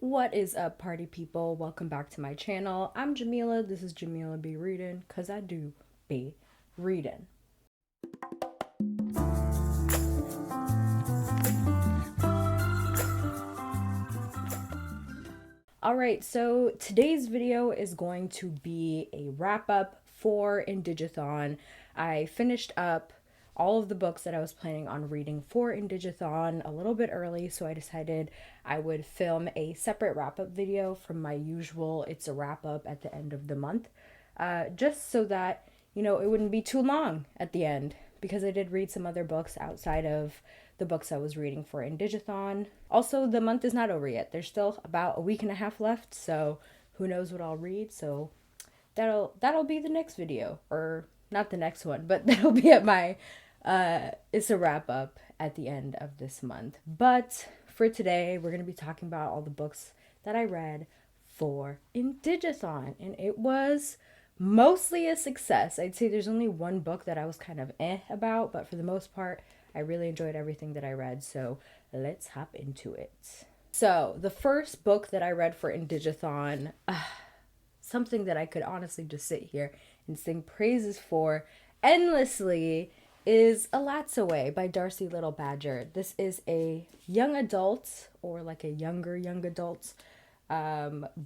What is up, party people? Welcome back to my channel. I'm Jamila. This is Jamila Be Reading, because I do be reading. Alright, so today's video is going to be a wrap up for IndigAthon. I finished up all of the books that I was planning on reading for IndigAthon a little bit early, so I decided I would film a separate wrap up video from my usual It's a Wrap Up at the end of the month, just so that, it wouldn't be too long at the end, because I did read some other books outside of the books I was reading for IndigAthon. Also, the month is not over yet. There's still about a week and a half left, so who knows what I'll read. So that'll be the next video, or not the next one, but that'll be at my it's a wrap up at the end of this month. But for today, we're going to be talking about all the books that I read for IndigAthon, and it was mostly a success. I'd say there's only one book that I was kind of about, but for the most part, I really enjoyed everything that I read, so let's hop into it. So, the first book that I read for IndigAthon, something that I could honestly just sit here and sing praises for endlessly, is A Lat's Away by Darcy Little Badger. This is a young adult, or like a younger young adult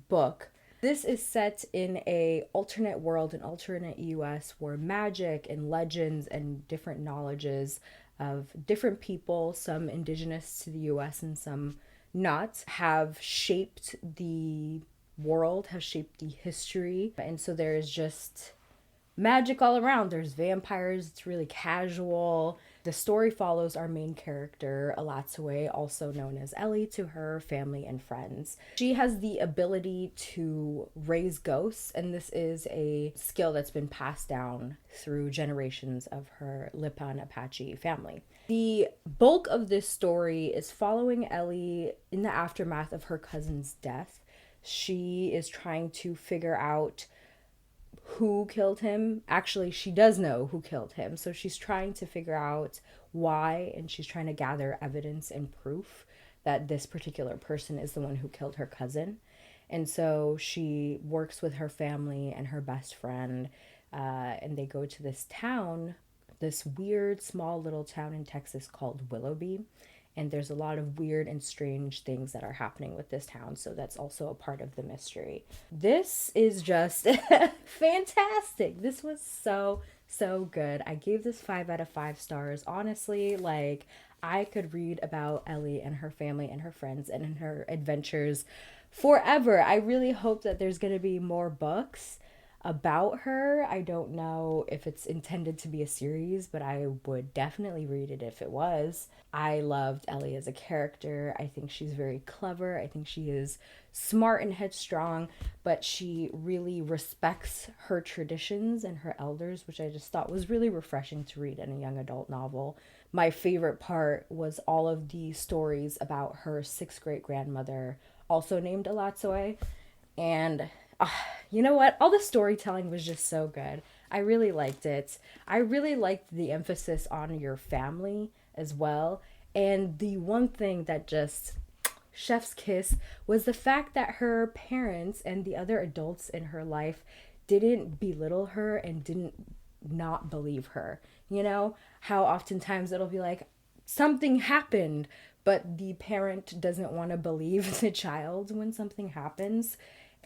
book. This is set in a alternate world, an alternate US, where magic and legends and different knowledges of different people, some indigenous to the US and some not, have shaped the world, have shaped the history. And so there is just magic all around. There's vampires. It's really casual. The story follows our main character, A Lat's Away, also known as Ellie, to her family and friends. She has the ability to raise ghosts, and this is a skill that's been passed down through generations of her Lipan Apache family. The bulk of this story is following Ellie in the aftermath of her cousin's death. She is trying to figure out who killed him. Actually, she does know who killed him, so she's trying to figure out why, and she's trying to gather evidence and proof that this particular person is the one who killed her cousin. And so she works with her family and her best friend, and they go to this town, this weird small little town in Texas called Willoughby. And there's a lot of weird and strange things that are happening with this town, so that's also a part of the mystery. This is just fantastic. This was so good. I gave this 5 out of 5 stars. Honestly, like, I could read about Ellie and her family and her friends and her adventures forever. I really hope that there's going to be more books about her. I don't know if it's intended to be a series, but I would definitely read it if it was. I loved Ellie as a character. I think she's very clever. I think she is smart and headstrong, but she really respects her traditions and her elders, which I just thought was really refreshing to read in a young adult novel. My favorite part was all of the stories about her 6th great grandmother, also named A Lat's Away. And you know what? All the storytelling was just so good. I really liked it. I really liked the emphasis on your family as well. And the one thing that just chef's kiss was the fact that her parents and the other adults in her life didn't belittle her and didn't not believe her. You know, how oftentimes it'll be like, something happened, but the parent doesn't want to believe the child when something happens.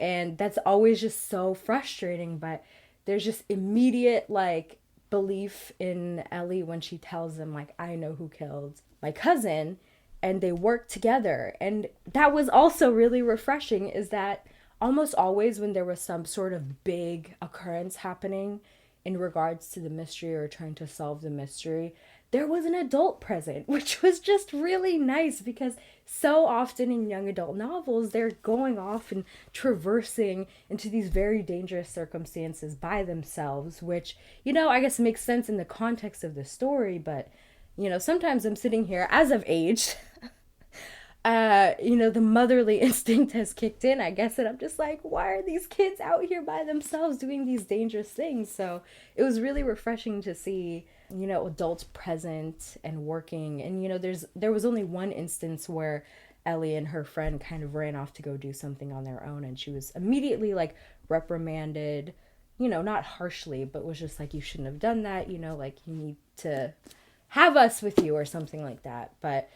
And that's always just so frustrating, but there's just immediate, like, belief in Ellie when she tells them, like, I know who killed my cousin, and they work together. And that was also really refreshing, is that almost always when there was some sort of big occurrence happening in regards to the mystery or trying to solve the mystery, there was an adult present, which was just really nice, because so often in young adult novels, they're going off and traversing into these very dangerous circumstances by themselves, which, I guess makes sense in the context of the story, but, sometimes I'm sitting here, as of age, the motherly instinct has kicked in, I guess, and I'm just like, why are these kids out here by themselves doing these dangerous things? So it was really refreshing to see, adults present and working. And, there was only one instance where Ellie and her friend kind of ran off to go do something on their own, and she was immediately like reprimanded, not harshly, but was just like, you shouldn't have done that, like you need to have us with you or something like that. But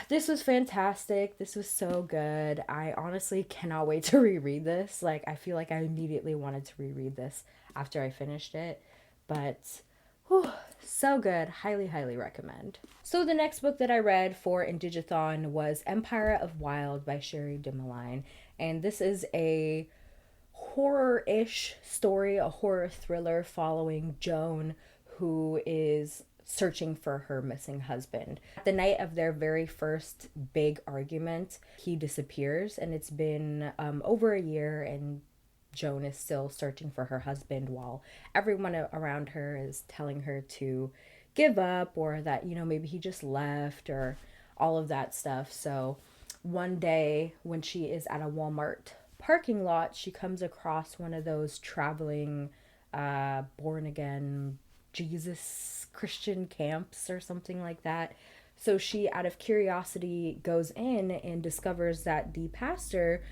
this was fantastic. This was so good. I honestly cannot wait to reread this. Like, I feel like I immediately wanted to reread this after I finished it. But, whew, so good. Highly, highly recommend. So the next book that I read for IndigAthon was Empire of Wild by Sherry DeMaline. And this is a horror-ish story, a horror thriller following Joan, who is searching for her missing husband. The night of their very first big argument, he disappears, and it's been over a year, and Joan is still searching for her husband while everyone around her is telling her to give up, or that, maybe he just left, or all of that stuff. So one day when she is at a Walmart parking lot, she comes across one of those traveling born again Jesus Christian camps or something like that. So she, out of curiosity, goes in and discovers that the pastor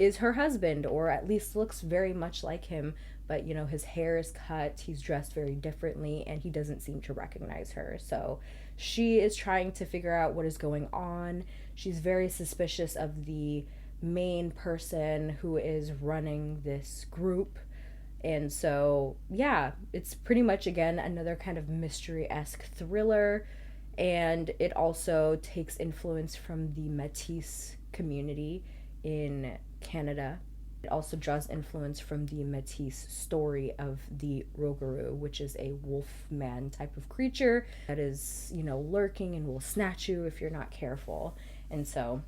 is her husband, or at least looks very much like him. But, his hair is cut, he's dressed very differently, and he doesn't seem to recognize her. So she is trying to figure out what is going on. She's very suspicious of the main person who is running this group. And so, yeah, it's pretty much, again, another kind of mystery-esque thriller. And it also takes influence from the Métis community in Canada. It also draws influence from the Métis story of the Rougarou, which is a wolf man type of creature that is, lurking and will snatch you if you're not careful. And so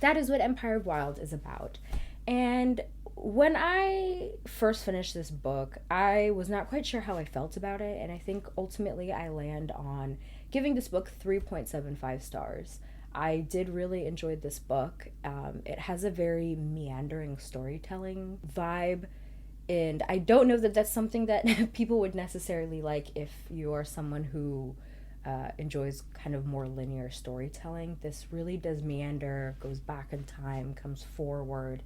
that is what Empire of Wild is about. And when I first finished this book, I was not quite sure how I felt about it, and I think ultimately I land on giving this book 3.75 stars. I did really enjoy this book. It has a very meandering storytelling vibe, and I don't know that that's something that people would necessarily like if you are someone who enjoys kind of more linear storytelling. This really does meander, goes back in time, comes forward,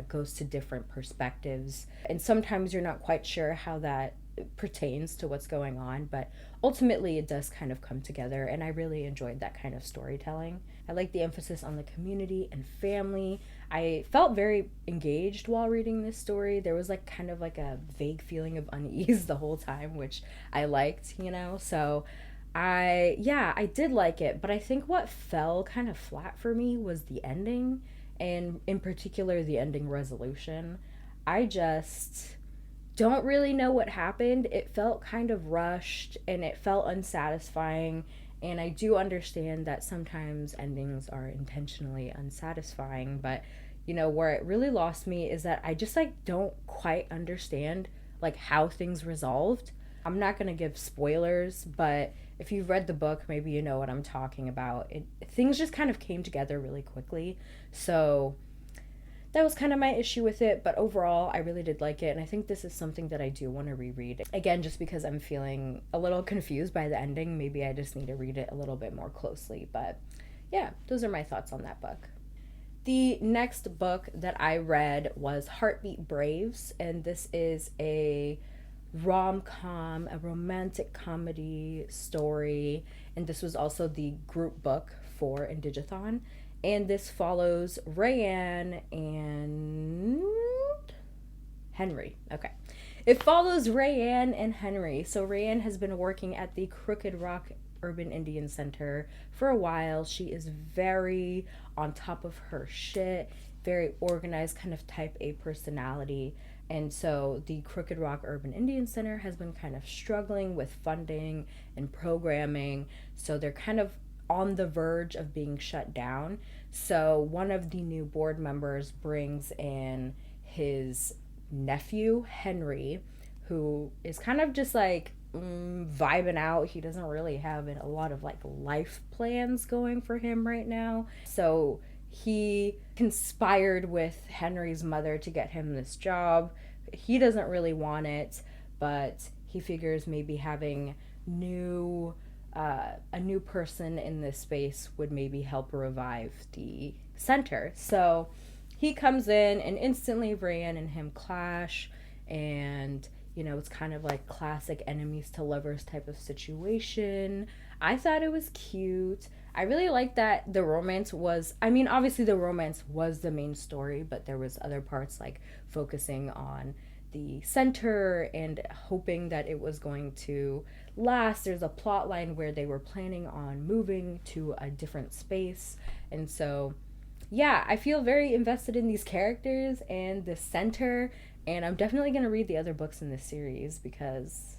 goes to different perspectives, and sometimes you're not quite sure how that pertains to what's going on, but ultimately it does kind of come together, and I really enjoyed that kind of storytelling. I like the emphasis on the community and family. I felt very engaged while reading this story. There was kind of a vague feeling of unease the whole time, which I liked, so I did like it, but I think what fell kind of flat for me was the ending, and in particular the ending resolution. I just don't really know what happened. It felt kind of rushed, and it felt unsatisfying, and I do understand that sometimes endings are intentionally unsatisfying, but where it really lost me is that I just don't quite understand how things resolved. I'm not going to give spoilers, but if you've read the book, maybe you know what I'm talking about. Things just kind of came together really quickly. So that was kind of my issue with it, but overall, I really did like it, and I think this is something that I do want to reread. Again, just because I'm feeling a little confused by the ending, maybe I just need to read it a little bit more closely, but yeah, those are my thoughts on that book. The next book that I read was Heartbeat Braves, and this is a rom-com, a romantic comedy story, and this was also the group book for IndigAthon. And this follows Rayanne and Henry. Okay. It follows Rayanne and Henry. So Rayanne has been working at the Crooked Rock Urban Indian Center for a while. She is very on top of her shit, very organized, kind of type A personality. And so the Crooked Rock Urban Indian Center has been kind of struggling with funding and programming. So they're kind of on the verge of being shut down. So one of the new board members brings in his nephew, Henry, who is kind of just vibing out. He doesn't really have a lot of life plans going for him right now. So he conspired with Henry's mother to get him this job. He doesn't really want it, but he figures maybe having new a new person in this space would maybe help revive the center. So he comes in and instantly Rayanne and him clash, and it's kind of like classic enemies to lovers type of situation. I thought it was cute. I really liked that the romance was, I mean, obviously the romance was the main story, but there was other parts like focusing on the center and hoping that it was going to last. There's a plot line where they were planning on moving to a different space. And so, yeah, I feel very invested in these characters and the center. And I'm definitely going to read the other books in this series because,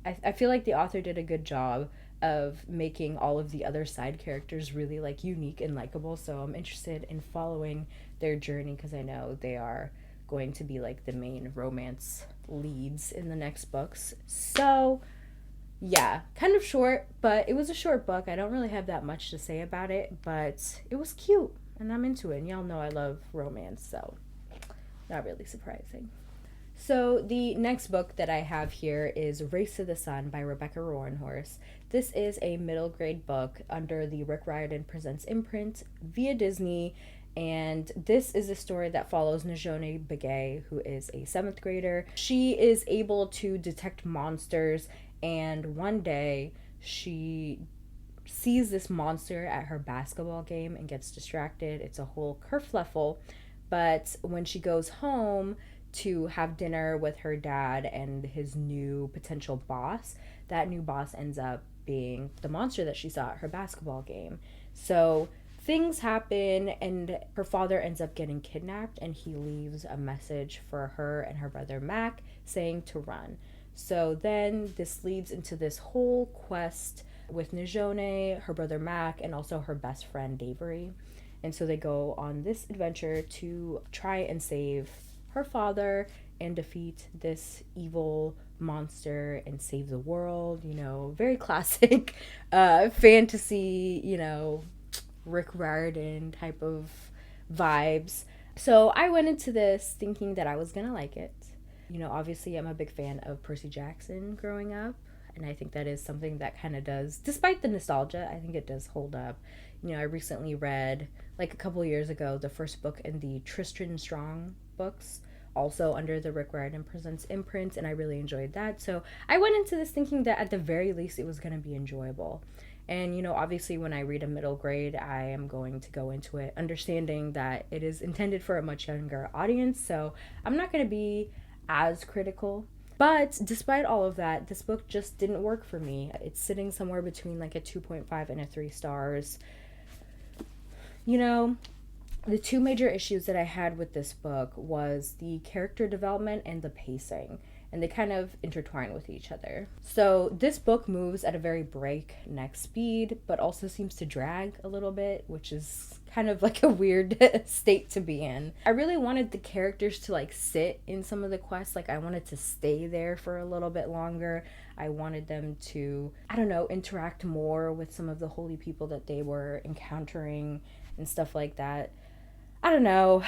I feel like the author did a good job of making all of the other side characters really like unique and likable. So I'm interested in following their journey because I know they are going to be like the main romance leads in the next books. So yeah, kind of short, but it was a short book. I don't really have that much to say about it, but it was cute and I'm into it. And y'all know I love romance, so not really surprising. So the next book that I have here is Race to the Sun by Rebecca Roanhorse. This is a middle grade book under the Rick Riordan Presents imprint via Disney, and this is a story that follows Najone Begay, who is a 7th grader. She is able to detect monsters, and one day she sees this monster at her basketball game and gets distracted. It's a whole kerfluffle, but when she goes home to have dinner with her dad and his new potential boss, that new boss ends up being the monster that she saw at her basketball game. So things happen and her father ends up getting kidnapped, and he leaves a message for her and her brother Mac saying to run. So then this leads into this whole quest with Najone, her brother Mac, and also her best friend Davery. And so they go on this adventure to try and save her father and defeat this evil monster and save the world. Very classic fantasy, Rick Riordan type of vibes. So I went into this thinking that I was gonna like it. Obviously I'm a big fan of Percy Jackson growing up, and I think that is something that kind of does, despite the nostalgia, I think it does hold up. I recently read, like a couple years ago, the first book in the Tristram Strong books, also under the Rick Riordan Presents imprint, and I really enjoyed that. So I went into this thinking that at the very least it was going to be enjoyable. And, obviously when I read a middle grade, I am going to go into it understanding that it is intended for a much younger audience, so I'm not going to be as critical. But despite all of that, this book just didn't work for me. It's sitting somewhere between like a 2.5 and a 3 stars. The two major issues that I had with this book was the character development and the pacing, and they kind of intertwine with each other. So this book moves at a very breakneck speed, but also seems to drag a little bit, which is kind of like a weird state to be in. I really wanted the characters to like sit in some of the quests. Like I wanted to stay there for a little bit longer. I wanted them to, interact more with some of the holy people that they were encountering and stuff like that. I don't know.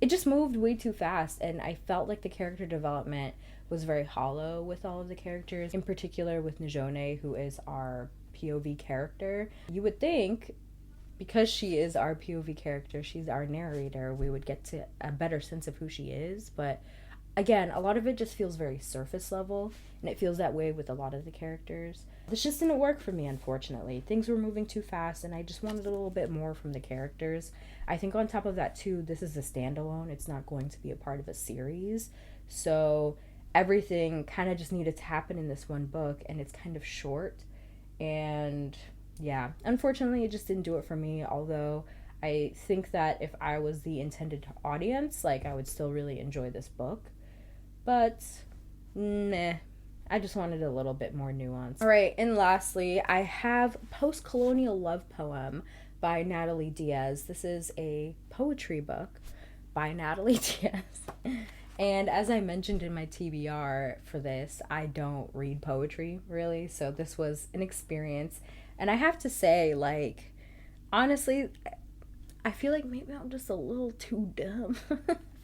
It just moved way too fast, and I felt like the character development was very hollow with all of the characters, in particular with Najone, who is our POV character. You would think, because she is our POV character, she's our narrator, we would get to a better sense of who she is, but again, a lot of it just feels very surface level, and it feels that way with a lot of the characters. This just didn't work for me, unfortunately. Things were moving too fast, and I just wanted a little bit more from the characters. I think on top of that, too, this is a standalone. It's not going to be a part of a series. So everything kind of just needed to happen in this one book, and it's kind of short. And yeah, unfortunately, it just didn't do it for me, although I think that if I was the intended audience, like, I would still really enjoy this book. But, meh. I just wanted a little bit more nuance. All right, and lastly, I have Post-Colonial Love Poem by Natalie Diaz. This is a poetry book by Natalie Diaz. And as I mentioned in my TBR for this, I don't read poetry, really. So this was an experience. And I have to say, like, honestly, I feel like maybe I'm just a little too dumb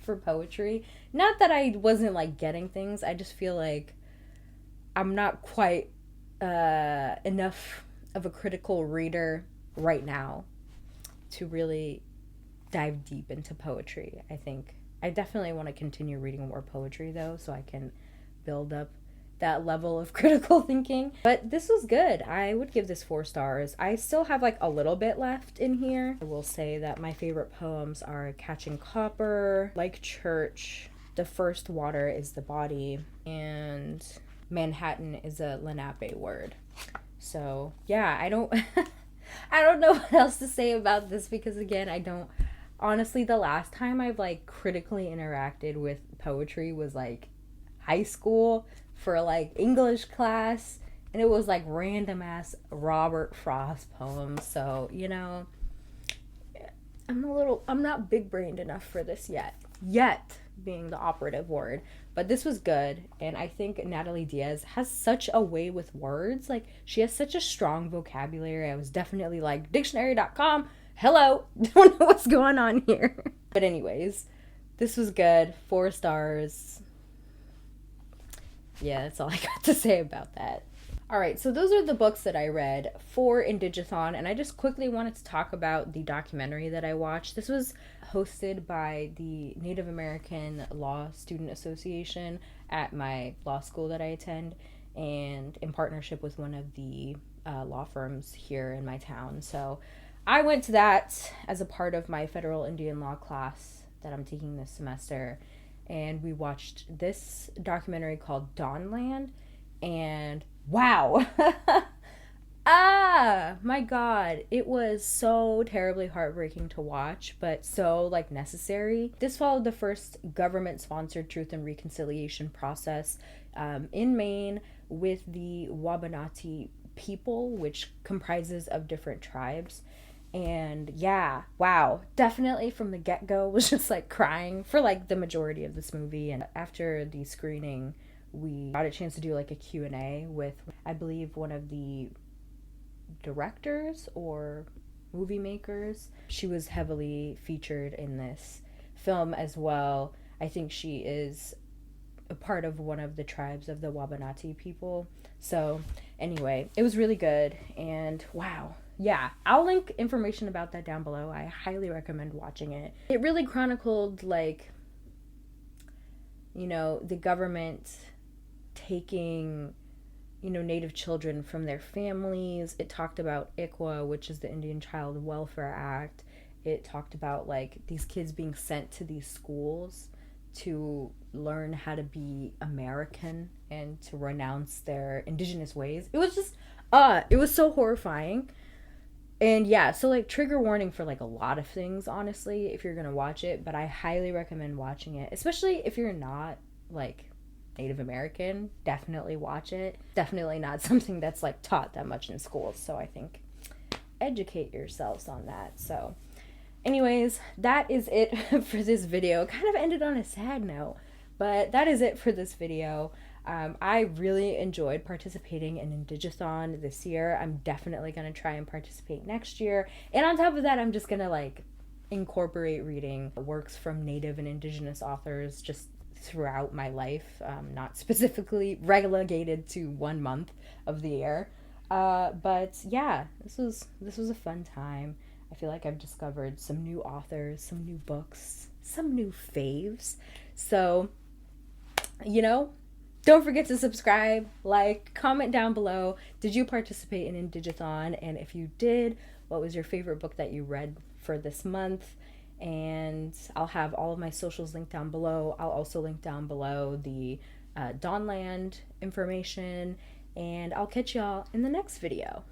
for poetry. Not that I wasn't, like, getting things. I just feel like I'm not quite enough of a critical reader right now to really dive deep into poetry. I think I definitely want to continue reading more poetry though, so I can build up that level of critical thinking. But this was good. I would give this 4 stars. I still have like a little bit left in here. I will say that my favorite poems are Catching Copper, Like Church, The First Water is the Body, and Manhattan is a Lenape word. So yeah, I don't I don't know what else to say about this, because again, I don't honestly, the last time I've like critically interacted with poetry was like high school for like English class, and it was like random ass Robert Frost poems. So, you know, I'm not big brained enough for this yet. Yet being the operative word. But this was good, and I think Natalie Diaz has such a way with words. Like, she has such a strong vocabulary. I was definitely like, dictionary.com, hello, don't know what's going on here. But anyways, this was good. 4 stars. Yeah, that's all I got to say about that. All right, so those are the books that I read for IndigAthon, and I just quickly wanted to talk about the documentary that I watched. This was hosted by the Native American Law Student Association at my law school that I attend, and in partnership with one of the law firms here in my town. So I went to that as a part of my federal Indian law class that I'm taking this semester, and we watched this documentary called Dawnland, and wow. My God. It was so terribly heartbreaking to watch, but so like necessary. This followed the first government-sponsored Truth and Reconciliation process in Maine with the Wabanati people, which comprises of different tribes. And yeah, wow, definitely from the get-go was just like crying for like the majority of this movie. And after the screening, we got a chance to do like a Q&A with, I believe, one of the directors or movie makers. She was heavily featured in this film as well. I think she is a part of one of the tribes of the Wabanati people. So anyway, it was really good, and wow. Yeah, I'll link information about that down below. I highly recommend watching it. It really chronicled, like, you know, the government taking, you know, Native children from their families. It talked about ICWA, which is the Indian Child Welfare Act. It talked about, like, these kids being sent to these schools to learn how to be American and to renounce their indigenous ways. It was just, it was so horrifying. And yeah, so like trigger warning for like a lot of things, honestly, if you're gonna watch it, but I highly recommend watching it, especially if you're not like Native American. Definitely watch it. Definitely not something that's like taught that much in schools, so I think educate yourselves on that. So anyways, that is it for this video. Kind of ended on a sad note, but that is it for this video. I really enjoyed participating in IndigAthon this year. I'm definitely going to try and participate next year. And on top of that, I'm just going to like incorporate reading works from Native and Indigenous authors just throughout my life, not specifically relegated to 1 month of the year. But yeah, this was a fun time. I feel like I've discovered some new authors, some new books, some new faves. So, you know, don't forget to subscribe, like, comment down below. Did you participate in IndigAthon? And if you did, what was your favorite book that you read for this month? And I'll have all of my socials linked down below. I'll also link down below the Dawnland information. And I'll catch y'all in the next video.